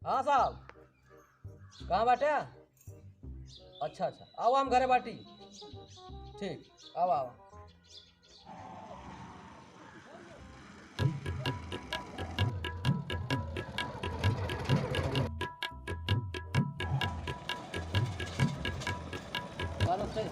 हाँ साहब, कहाँ बाटे? अच्छा अच्छा, आओ हम घरे बाटी। ठीक, आओ आओ। नमस्ते।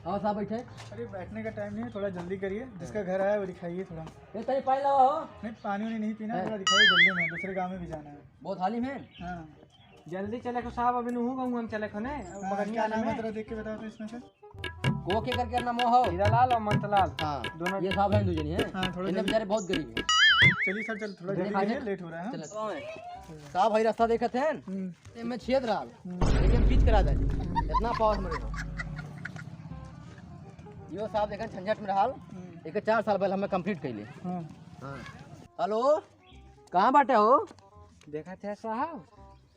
हाँ साहब बैठे। अरे बैठने का टाइम नहीं है, थोड़ा जल्दी करिए। जिसका घर आया वो दिखाइए थोड़ा। ये तनी पानी लावा हो। नहीं, पानी वानी नहीं पीना, है। थोड़ा दिखाइए जल्दी में, दूसरे गांव में भी जाना है। बहुत हालिम है। हाँ जल्दी चले को साहब, अभी नहू गाँव हम चले को ने हाँ, बगनिया क्या नाम है में तेरा, देख के बताओ तो इसमें से। को के करके नाम हो। हीरालाल और मंतलाल हाँ दोनों। ये साहब हैं दो जनी हैं। हाँ, थोड़ा इन्हें जल्दी। बेचारे बहुत गरीब हैं। चलिए सर, चल थोड़ा जल्दी देखा करिए, जाए। लेट हो रहा है। चलो साहब भाई रास्ता देखत हैं। मैं छेद रहा लेकिन बीच करा दे इतना पावर मरे हो। यो साहब देखन झंझट में रहल। एक 4 साल पहले हमें कंप्लीट कैले। हाँ हेलो, कहाँ बाटे हो? देखा थे साहब,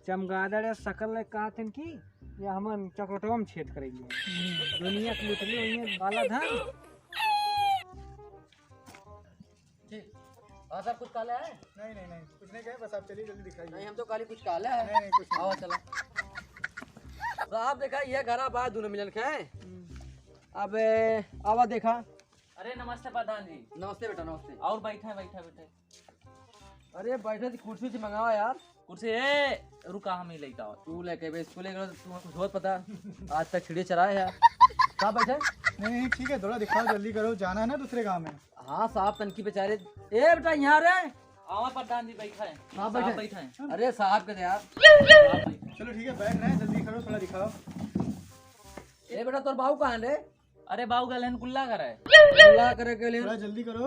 चमगादड़ सकल ले कहा थे कि या हमन चक्रटवा में छेद करेंगे। दुनिया के लुटली होइए बाला धन। ठीक। हाँ सर, कुछ काला है? नहीं नहीं नहीं, कुछ नहीं कहे, बस आप चलिए जल्दी दिखाइए। नहीं हम तो काली कुछ काला है। नहीं नहीं, कुछ नहीं। आओ चलो साहब, देखा ये घर बाहर दोनों मिलन के हैं। अब आवा देखा। अरे नमस्ते प्रधान जी। नमस्ते बेटा, नमस्ते। और बैठे बैठे बैठे। अरे बैठे थी कुर्सी से मंगावा यार। कुर्सी ए रुका, हम ही लेता हूँ। तू लेके बे स्कूल गए, तुम्हें कुछ बहुत पता। आज तक चिड़िया चराए है। साहब बैठे। नहीं नहीं ठीक है, थोड़ा दिखाओ, जल्दी करो, जाना है ना दूसरे गांव में। हाँ साहब, तनकी बेचारे। ए बेटा यहाँ रे। आवा प्रधान जी बैठे हैं। साहब साहब बैठे। बैठे हैं। अरे साहब के यार। साहब बैठे। चलो ठीक है, बैठ रहे हैं, जल्दी करो, थोड़ा दिखाओ। ए बेटा तोर बाबू कहाँ रे? अरे बाबू गलन कुल्ला कर है। अल्लाह करे के लिए थोड़ा जल्दी करो।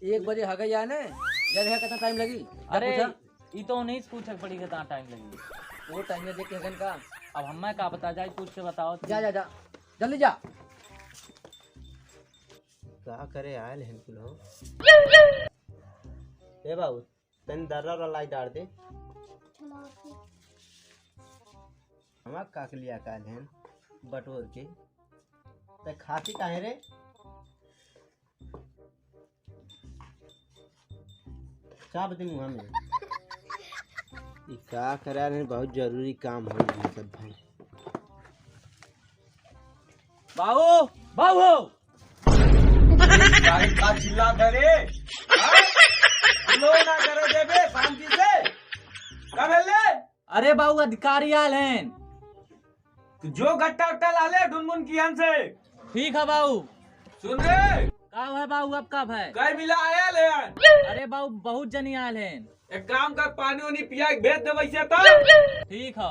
1 बजे हगे जाए ने। जब है कितना टाइम लगी? अरे पूछा? ये तो नहीं पूछे पड़ी कितना टाइम लगी। वो टाइम में देख के हगन का। अब हमें का बता जाए, पूछ के बताओ। जा जा जा जल्दी जा। का करे आयल हैं कुल हो। ए बाबू तन दर्रा लाई डाल दे। हमार काकलिया काल हैं बटोर के ते खाती काहे रे? चाप दे मुँह में। ई का करा रहे, बहुत जरूरी काम हो गया सब भाई। बाबू बाबू का चिल्ला करे लो ना करे देबे शांति से। का भेले? अरे बाबू अधिकारी आयल हैं। तू जो गट्टा उट्टा लाले ढुनमुन की हन से। ठीक है बाबू। सुन रे, कब है बाबू, अब कब है? कई मिला आया ले। अरे बाबू बहुत जनी आयल हैं। एक काम कर, पानी वानी पिया के भेज दे वैसे तो। ठीक है।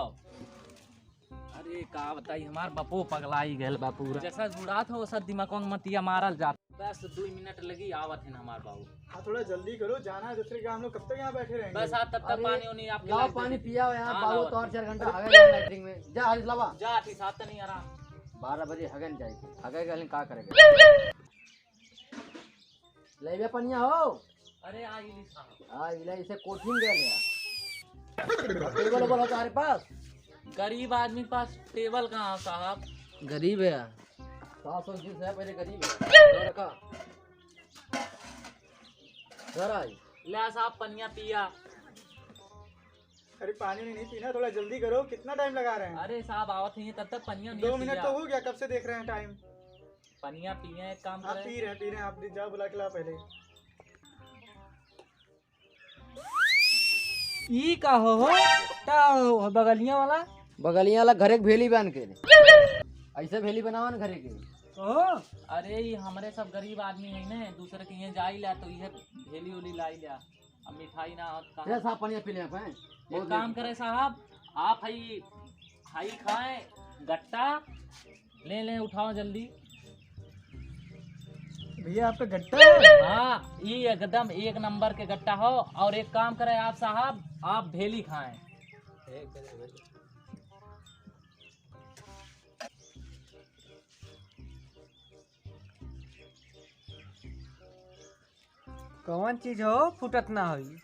अरे का बताई, हमार बापू पगलाई गल बापू। जैसा बुढ़ात हो वैसा दिमाग में मतिया मारल जात। बस 2 मिनट लगी, आवत है हमार बाबू। हाँ थोड़ा जल्दी करो, जाना है दूसरे गांव। हम लोग कब तक यहाँ बैठे रहेंगे? बस आप तब तक अरे, पानी उनी आपके लाओ लायक दे पानी दे। पिया हो यार। हाँ, बाबू लाओ। तो और 4 घंटा हगे जाए लैट्रिन में। जा हरीश लावा। जा ठीक साथ नहीं आराम। 12 बजे हगन जाएगी। हगे गए का करेगा? लेबे पनिया हो। अरे आई साहब, आ इला इसे कोचिंग दे लिया। टेबल बोल हो तुम्हारे पास? गरीब आदमी के पास टेबल कहाँ है साहब? गरीब है यार। 720 है, पहले गरीब है। रखा घर आई। ले साहब पनिया पिया। अरे पानी नहीं पीना, थोड़ा जल्दी करो, कितना टाइम लगा रहे हैं? अरे साहब आवत नहीं है, तब तक पनिया 2 मिनट तो हो गया, कब से देख रहे हैं टाइम। पनिया पिए, एक काम आप करें। पी रहे हैं, आप जाओ बुला के लाओ पहले। ई का हो का हो बगलिया वाला। बगलिया वाला घरे के भेली बन के ऐसे भेली बनावा ना घरे के। ओ अरे ये हमारे सब गरीब आदमी है ना, दूसरे के यहाँ जाई ला तो ये भेली उली लाई ला। अब मिठाई ना होत ये कहाँ। साहब पानी पी ले आप हैं। एक काम करे साहब, आप हई खाई खाएं गट्टा ले लें, उठाओ जल्दी। भैया आपका गट्टा है? हाँ ये एकदम 1 नंबर के गट्टा हो। और एक काम करें आप साहब, आप भेली खाएं। कौन चीज हो फुटत ना हुई।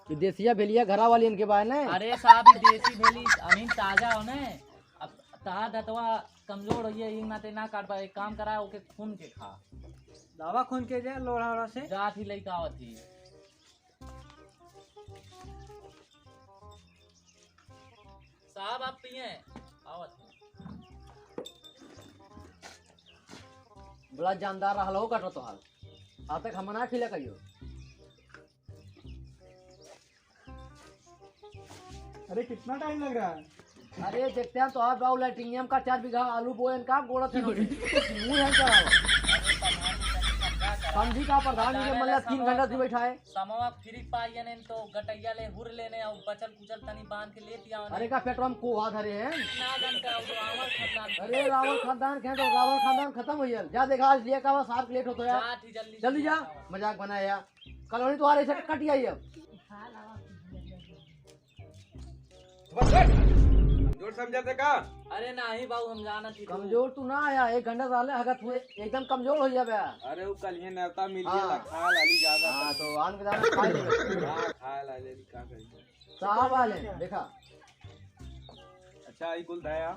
ये देसिया भेलिया घरा वाली इनके पास ना। अरे साहब ये देसी भेली अमीन ताजा हो ने। अब तहा दतवा कमजोर हो ये नाते ना काट पाए। एक काम करा ओके खून के खा। दवा खून के जा लोड़ा ओड़ा से। जात ही लइका आवत ही। साहब आप पिए आवत हैं। बड़ा जानदार रहा हो कटो तो हाल आज तक हम ना खिले कहियो। अरे कितना टाइम लग रहा है? अरे देखते हैं तो आप बाबू लाइटिंग का 4 बीघा आलू बोए का गोड़ा थे मुंह है का समझी का प्रधान जी मतलब 3 घंटा से बैठा है। समवा फ्री पाइए ने तो गटैया ले हुर लेने और बचल कुचल तनी बांध के लेती आओ। अरे का पेट्रोल हम को धरे हैं। ना घंटा और रावण खानदान अरे रावण खानदान कहे तो रावण खानदान खत्म हो गया। जा देखा आज लिए का बस आप लेट हो तो यार जा जल्दी जल्दी जा मजाक बनाया कॉलोनी तुम्हारे से कट आई अब। जोर समझाते का? अरे नहीं बाबू हम जाना थी कमजोर तू ना आया 1 घंटा साले अगर तू एकदम कमजोर हो जा बे। अरे वो कल ये नेवता मिल हाँ। गया खा लाली ज्यादा। हां तो आन के जाने खाई ले हाँ खा लाली का करिए। साहब वाले देखा अच्छा ई कुल दया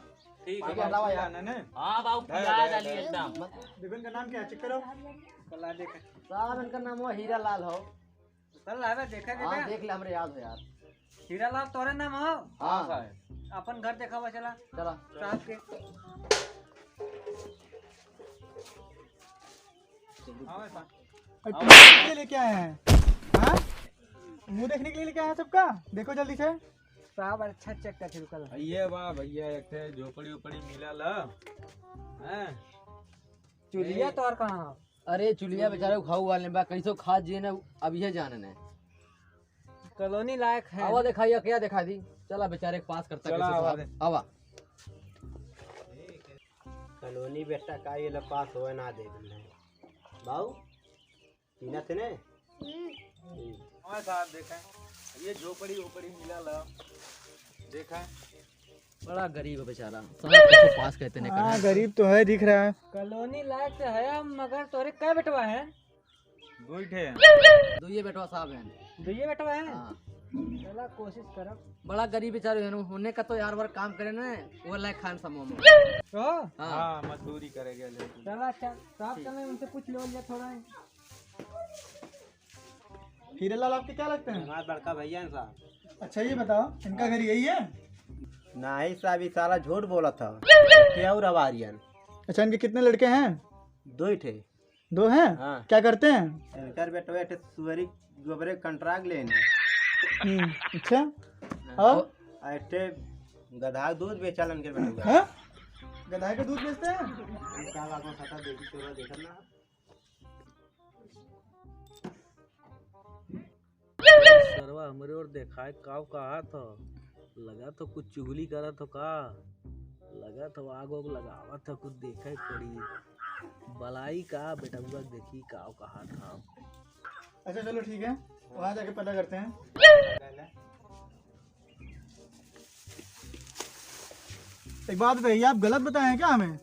ठीक आगे है हटाओ यार। ना ने हां बाबू पिया डाली एकदम। देखो इनका नाम क्या है, चेक करो। कला देखा साहब इनका नाम हुआ हीरा लाल हो। कल लावे देखा हां देख ले हमरे याद हो यार। हीरा लाल तोरे नाम हो। हां अपन घर देखा हुआ चला चला साहब के। और तुम देखने के लिए क्या है? हाँ, मुंह देखने के लिए क्या है सबका? देखो जल्दी से। साहब अच्छा चेक कर फिर कल। ये वाह भैया एक थे झोपड़ी उपड़ी मिलल हैं। चुलिया तोर कहाँ हो? अरे चुलिया बेचारे खाऊ वाले बा कैसो खा जिए ना अब ये जाने ने कॉलोनी लायक है। आवा दिखाइए क्या दिखा दी चला बेचारे के पास करता चला कैसे आवा साहब आवा। कॉलोनी बेटा का ये लोग पास होए ना दे बाऊ पीना थे ने हाँ साहब देखा ये झोपड़ी उपड़ी मिलल देखा बड़ा गरीब है बेचारा कैसे पास कहते ने हाँ गरीब तो है दिख रहा है। कॉलोनी लायक से है मगर तोरे क्या बेटवा है? बैठे दुइये बेटवा साहब हैं। दुइये बेटवा है। हाँ चला कोशिश करब। बड़ा गरीब बेचारे हैं होने का तो यार बार काम करे ना वो लायक खान समूह में। तो हाँ हाँ मजदूरी करेंगे लेकिन चला चल साहब चले उनसे पूछ लो लिया थोड़ा। हीरे लाल आपके क्या लगते हैं? हमारा बड़का भैया है साहब। अच्छा ये बताओ इनका घर यही है? नहीं साहब ये साला झूठ बोला था क्या और आवारियन अच्छा इनके कितने लड़के हैं? 2 थे। 2 हैं? हाँ क्या करते हैं? इनकर बेटा एक सुअरी गोबरे कंट्राक्ट लेने अच्छा और ऐठे गधा दूध बेचल इनके बेटा। हाँ? गधाई का दूध बेचते हैं? साहब आपको खाता देखी चोरा देखल ना सरवा हमरे और देखाए काव कहा था लगा तो कुछ चुगली करा तो का लगा तो आग वाग लगावा था कुछ देखा ही पड़ी बलाई का बेटा देखी काव कहा था। अच्छा चलो ठीक है वहाँ जाके पता करते हैं। एक बात बताइए आप गलत बताए हैं क्या हमें?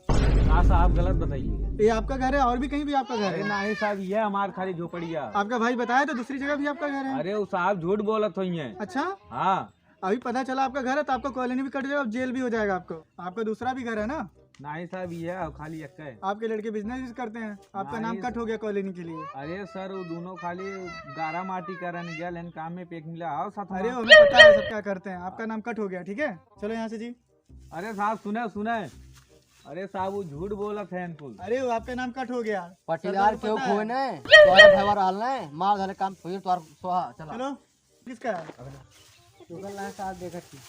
हाँ साहब गलत बताइए। ये आपका घर है और भी कहीं भी आपका घर अरे है? नहीं साहब ये हमार खाली झोपड़िया। आपका भाई बताया तो दूसरी जगह भी आपका घर है। अरे वो साहब झूठ बोलत हुई है। अच्छा हाँ अभी पता चला आपका घर है तो आपका कॉलोनी भी कट जाएगा जेल भी हो जाएगा आपको। आपका दूसरा भी घर है ना? नहीं साहब ये है खाली एक है। आपके लड़के बिजनेस करते हैं आपका नाम नहीं। कट हो गया कॉलोनी के लिए। अरे सर वो दोनों खाली गारा माटी करने गया लेकिन काम में पेक मिला आओ साथ में। अरे हमें पता है सब क्या करते हैं। आपका नाम कट हो गया ठीक है चलो यहाँ से जी। अरे साहब सुने सुने अरे साहब वो झूठ बोलत है इनको। अरे वो आपका नाम कट हो गया। पटीदार सबको क्यों पता है। खोए ने तोरा भैवर हाल ने मार धाले काम फिर तोर सोहा चला। चलो किसका है? चुगल लायक साहब देखा थी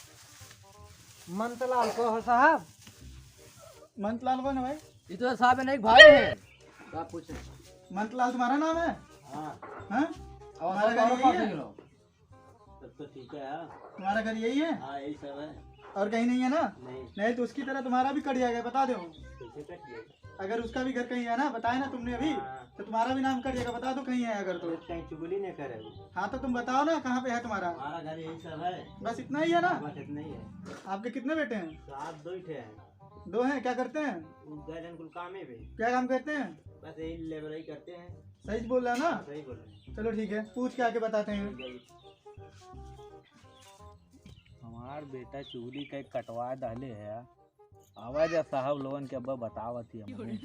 मंतलाल को हो साहब। मंतलाल कौन है भाई? ये तो साहब है ना एक भाई है आप पूछे मंतलाल तुम्हारा नाम है? हाँ हाँ? और हमारा घर पास यही है? निकलो तब तो ठीक है। हाँ तुम्हारा घर यही है हाँ यही सब है। और कहीं नहीं है ना? नहीं नहीं तो उसकी तरह तुम्हारा भी कट जाएगा बता दो। कैसे कट गए? अगर उसका भी घर कहीं है ना बताया ना तुमने अभी तो तुम्हारा भी नाम कट जाएगा बता दो कहीं है अगर तो। कहीं चुगली नहीं करे वो। हाँ तो तुम बताओ ना कहाँ पे है तुम्हारा? हमारा घर यही सब है। बस इतना ही है ना? बस इतना ही है। आपके कितने बेटे हैं? साहब 2 थे हैं। 2 हैं क्या करते हैं? वो गए इनको काम है भी क्या काम करते हैं? बस यही लेबर ही करते हैं। सही बोल रहा है ना? सही बोल रहे हैं। चलो ठीक है पूछ के आके बताते हैं। हमार बेटा चुगली कई कटवा डाले है आवाज साहब लोगन के अब बतावत ही हमें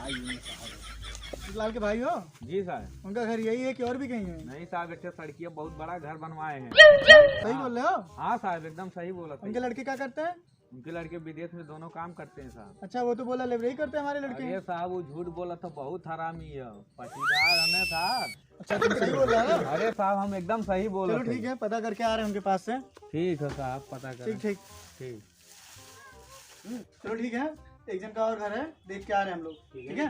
आई साहब लाल के भाई हो? जी साहब। उनका घर यही है कि और भी कहीं है? नहीं साहब, इतने सड़कियाँ बहुत बड़ा घर बनवाए हैं। सही बोल रहे हो? हाँ साहब, एकदम सही बोला था। उनके लड़के क्या करते हैं? उनके लड़के विदेश में दोनों काम करते हैं साहब। अच्छा, वो तो बोला लाइब्रेरी करते हैं हमारे लड़के। अरे साहब वो झूठ बोला था, बहुत हरामी है, पटीदार है ना साहब। अच्छा, तुम सही बोल रहे हो ना? अरे साहब हम एकदम सही बोल चलो रहे ठीक है, पता करके आ रहे हैं उनके पास से। ठीक है साहब, पता कर। ठीक ठीक। ठीक। चलो ठीक है, एक जन का और घर है, देख के आ रहे हैं हम लोग। ठीक है,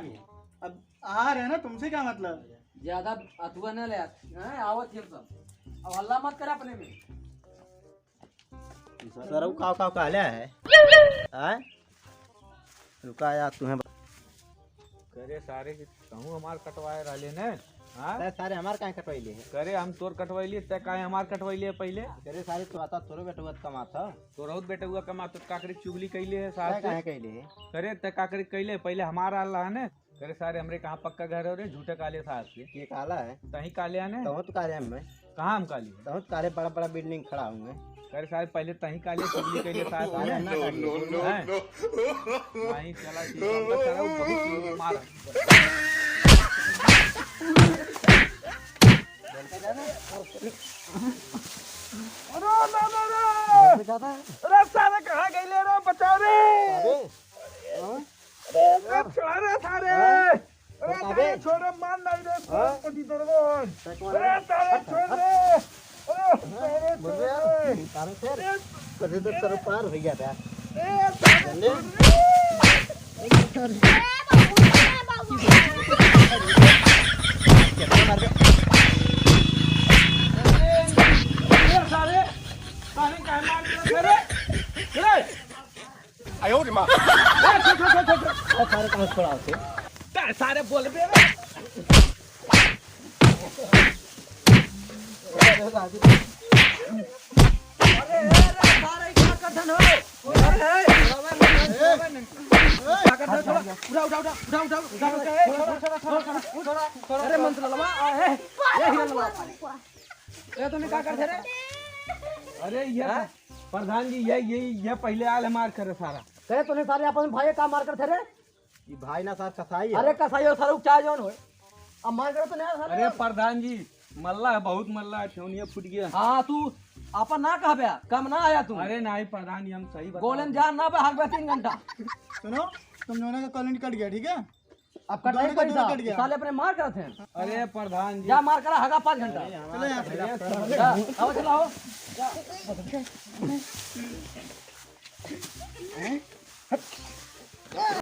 अब आ रहे हैं ना, तुमसे क्या मतलब? ज्यादा अथुआ न ले आवत ये सब। अब हल्ला मत कर अपने में। सर वो काव काव काल्या है आय रुका यार तुम्हें करे सारे के कहूँ हमार कटवाए रहे ने। हाँ तय सारे हमार काहे कटवाइले है? करे हम तोर कटवाइलिए, तय काहे हमार कटवाइलिए पहले? करे सारे तो आता तोरो बेटुआ कमाता तो बहुत बेटे हुआ कमा तो काकरी चुगली कैले है तय साहब काहे से। कइले है? करे तय काकरी कैले पहले हमारा अल्लाह है ने। करे सारे हमरे कहाँ पक्का घर हो रहे झूठे काले साहब के। ये काला है तही काले आने तहु तो काले में कहाँ हम काली? तहु तो काले बड़ा बड़ा बिल्डिंग खड़ा हुए करे साहब पहले तही काले चुगली कैले साहब काले ना काले नहीं चला ठीक है, हम तो सारा वो बहुत मारा। अरे सारे कहाँ गए रे, बचाओ रे। अरे छोड़ रे सारे। अरे सारे छोड़, मार नहीं रे पति दरबार। अरे सारे छोड़ रे। अरे सारे छोड़ रे। तारे फिर कदे तो सर पार हो गया था सारे कहाँ छोड़ा होते सारे बोल बे अरे मंत्र लवा है ये हिरन लवा ये तुमने क्या करते रे? अरे ये प्रधान जी ये पहले आल हमार करे सारा। कहे तूने सारे अपन भाई का मार करते रे? ये भाई ना साथ कसाई है अरे कसाईयो सारे क्या जोन होए अब मार कर तो नहीं सारे। अरे प्रधान जी मल्ला है, बहुत मल्ला है, ठेवनिया फूट गया। हाँ तू अपन ना कह बे कम ना आया तू। अरे नहीं प्रधान जी हम सही बता गोलन जान ना बे हाथ बे 3 घंटा। सुनो, तुम दोनों का कॉल कट गया, ठीक है? अब कट दोनों का पैसा कट गया। साले अपने मार करते हैं। अरे प्रधान जी जा मार करा हगा 5 घंटा। चलो यहाँ से। जा, अब चलाओ।